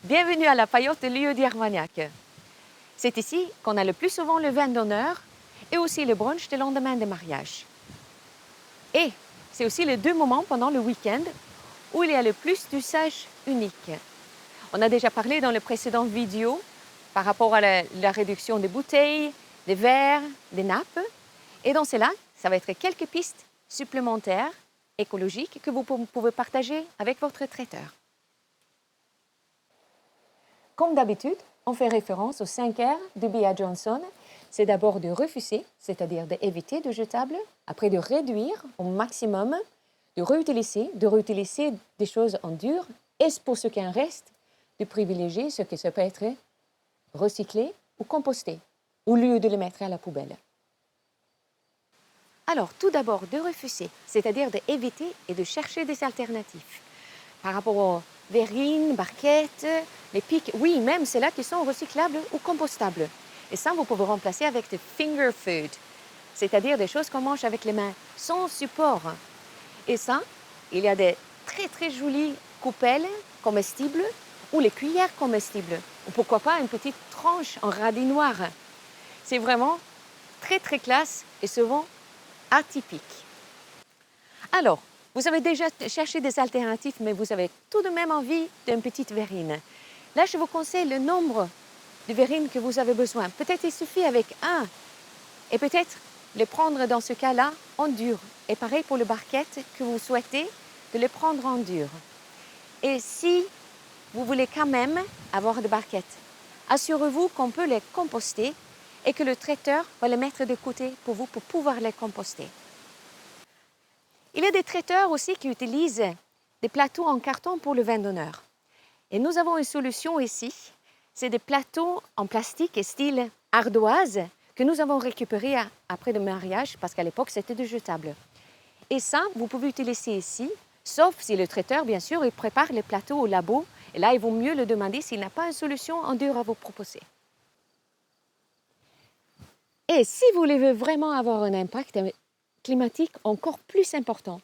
Bienvenue à la paillote de Lieu d'Armagnac. C'est ici qu'on a le plus souvent le vin d'honneur et aussi le brunch le lendemain de mariage. Et c'est aussi les deux moments pendant le week-end où il y a le plus d'usages uniques. On a déjà parlé dans les précédentes vidéos par rapport à la réduction des bouteilles, des verres, des nappes. Et dans cela, ça va être quelques pistes supplémentaires, écologiques, que vous pouvez partager avec votre traiteur. Comme d'habitude, on fait référence aux 5 R de B.A. Johnson. C'est d'abord de refuser, c'est-à-dire d'éviter de jetables, après de réduire au maximum, de réutiliser des choses en dur, et pour ce qui en reste, de privilégier ce que ça peut être recyclé ou composté, au lieu de le mettre à la poubelle. Alors, tout d'abord, de refuser, c'est-à-dire d'éviter et de chercher des alternatives. Par rapport aux verrines, barquettes, les pics, oui, même celles-là qui sont recyclables ou compostables. Et ça, vous pouvez remplacer avec des finger food, c'est-à-dire des choses qu'on mange avec les mains, sans support. Et ça, il y a des très très jolies coupelles comestibles ou les cuillères comestibles. Ou pourquoi pas une petite tranche en radis noir. C'est vraiment très très classe et souvent atypique. Alors, vous avez déjà cherché des alternatives, mais vous avez tout de même envie d'une petite verrine. Là, je vous conseille le nombre de verrines que vous avez besoin. Peut-être il suffit avec un, et peut-être les prendre dans ce cas-là en dur. Et pareil pour les barquettes que vous souhaitez, de les prendre en dur. Et si vous voulez quand même avoir des barquettes, assurez-vous qu'on peut les composter et que le traiteur va les mettre de côté pour vous pour pouvoir les composter. Il y a des traiteurs aussi qui utilisent des plateaux en carton pour le vin d'honneur. Et nous avons une solution ici. C'est des plateaux en plastique et style ardoise que nous avons récupérés après le mariage parce qu'à l'époque, c'était des jetables. Et ça, vous pouvez utiliser ici, sauf si le traiteur, bien sûr, il prépare les plateaux au labo. Et là, il vaut mieux le demander s'il n'a pas une solution en dur à vous proposer. Et si vous voulez vraiment avoir un impact climatique encore plus important,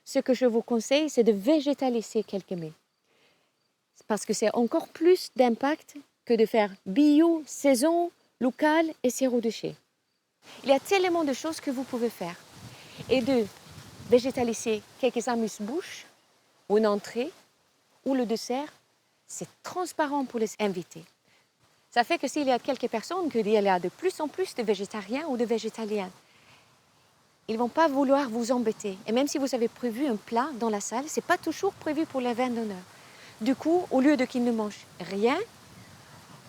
ce que je vous conseille, c'est de végétaliser quelques mets. Parce que c'est encore plus d'impact que de faire bio, saison, local et zéro déchet. Il y a tellement de choses que vous pouvez faire. Et de végétaliser quelques amuse-bouches, ou une entrée, ou le dessert, c'est transparent pour les invités. Ça fait que s'il y a quelques personnes, qu'il y a de plus en plus de végétariens ou de végétaliens, ils ne vont pas vouloir vous embêter. Et même si vous avez prévu un plat dans la salle, ce n'est pas toujours prévu pour le vin d'honneur. Du coup, au lieu de qu'ils ne mangent rien,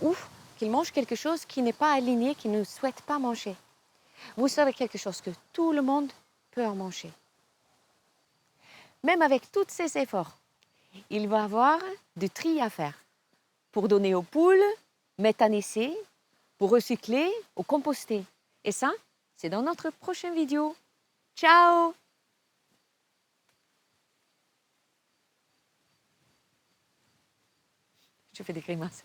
ou qu'ils mangent quelque chose qui n'est pas aligné, qu'ils ne souhaitent pas manger, vous savez quelque chose que tout le monde peut en manger. Même avec tous ces efforts, il va y avoir du tri à faire pour donner aux poules, méthaniser, pour recycler ou composter. Et ça, c'est dans notre prochaine vidéo. Ciao! Je fais des grimaces.